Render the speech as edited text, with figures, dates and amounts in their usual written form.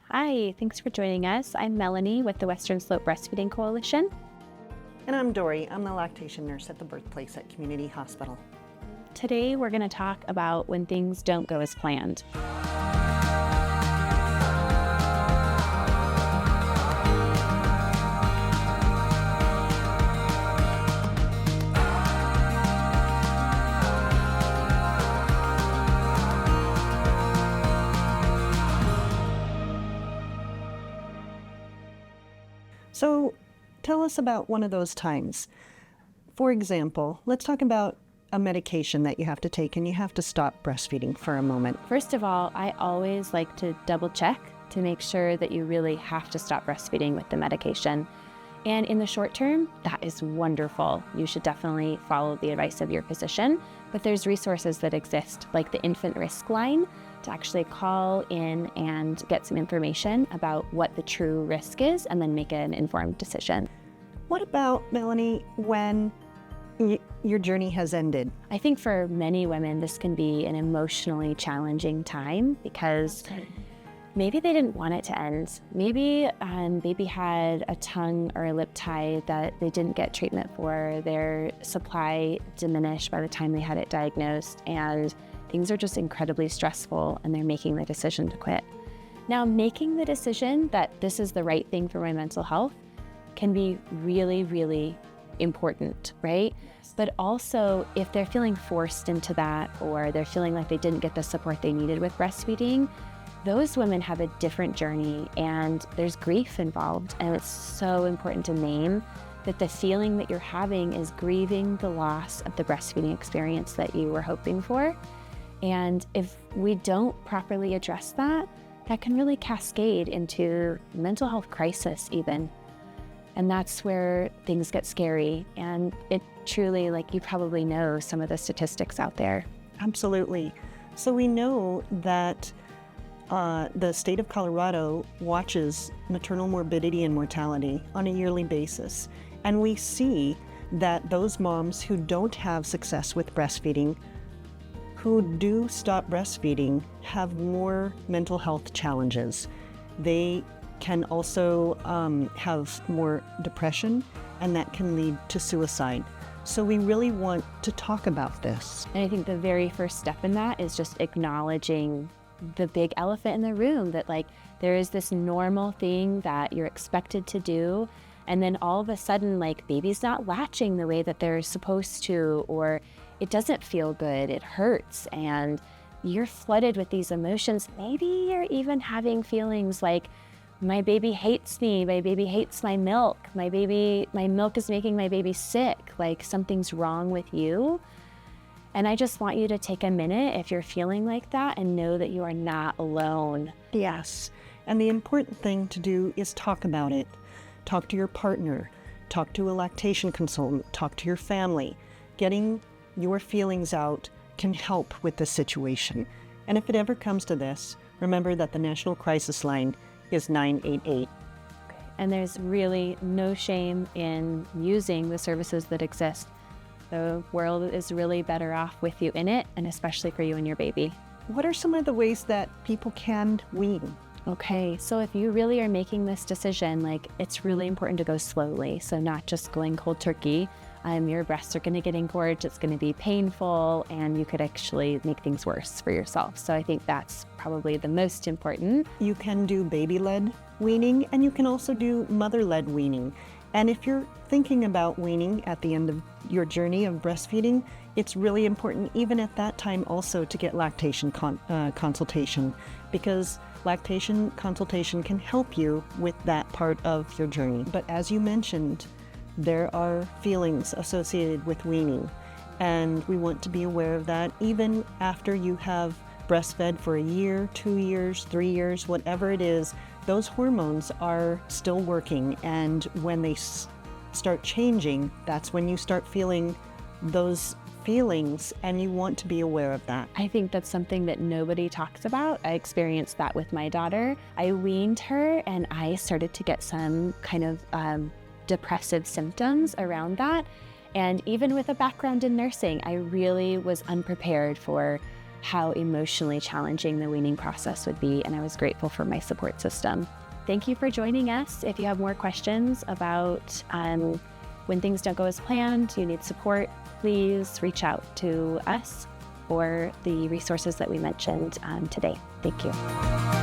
Hi, thanks for joining us. I'm Melanie with the Western Slope Breastfeeding Coalition. And I'm Dory. I'm the lactation nurse at the birthplace at Community Hospital. Today we're going to talk about when things don't go as planned. So tell us about one of those times. For example, let's talk about a medication that you have to take and you have to stop breastfeeding for a moment. First of all, I always like to double check to make sure that you really have to stop breastfeeding with the medication. And in the short term, that is wonderful. You should definitely follow the advice of your physician. But there's resources that exist, like the Infant Risk Line, to actually call in and get some information about what the true risk is and then make an informed decision. What about, Melanie, when your journey has ended? I think for many women, this can be an emotionally challenging time because maybe they didn't want it to end. Maybe baby had a tongue or a lip tie that they didn't get treatment for. Their supply diminished by the time they had it diagnosed, and things are just incredibly stressful, and they're making the decision to quit. Now, making the decision that this is the right thing for my mental health can be really, really important, right? But also, if they're feeling forced into that, or they're feeling like they didn't get the support they needed with breastfeeding, those women have a different journey, and there's grief involved. And it's so important to name that the feeling that you're having is grieving the loss of the breastfeeding experience that you were hoping for. And if we don't properly address that, that can really cascade into mental health crisis even. And that's where things get scary. And it truly, like, you probably know some of the statistics out there. Absolutely. So we know that the state of Colorado watches maternal morbidity and mortality on a yearly basis. And we see that those moms who don't have success with breastfeeding, who do stop breastfeeding, have more mental health challenges. They can also have more depression, and that can lead to suicide. So we really want to talk about this. And I think the very first step in that is just acknowledging the big elephant in the room, that like there is this normal thing that you're expected to do, and then all of a sudden, like, baby's not latching the way that they're supposed to, or it doesn't feel good, it hurts, and you're flooded with these emotions. Maybe you're even having feelings like, my baby hates me, my baby hates my milk, my milk is making my baby sick, like something's wrong with you. And I just want you to take a minute if you're feeling like that and know that you are not alone. Yes, and the important thing to do is talk about it. Talk to your partner, talk to a lactation consultant, talk to your family. Getting your feelings out can help with this situation. And if it ever comes to this, remember that the National Crisis Line is 988. And there's really no shame in using the services that exist. The world is really better off with you in it, and especially for you and your baby. What are some of the ways that people can wean? Okay, so if you really are making this decision, like, it's really important to go slowly. So not just going cold turkey. Your breasts are going to get engorged, it's going to be painful, and you could actually make things worse for yourself. So I think that's probably the most important. You can do baby-led weaning, and you can also do mother-led weaning. And if you're thinking about weaning at the end of your journey of breastfeeding, it's really important even at that time also to get lactation consultation, because lactation consultation can help you with that part of your journey. But as you mentioned, there are feelings associated with weaning, and we want to be aware of that even after you have breastfed for a year, 2 years, 3 years, whatever it is. Those hormones are still working, and when they start changing, that's when you start feeling those feelings, and you want to be aware of that. I think that's something that nobody talks about. I experienced that with my daughter. I weaned her, and I started to get some kind of depressive symptoms around that. And even with a background in nursing, I really was unprepared for how emotionally challenging the weaning process would be, and I was grateful for my support system. Thank you for joining us. If you have more questions about when things don't go as planned, you need support, please reach out to us or the resources that we mentioned today. Thank you.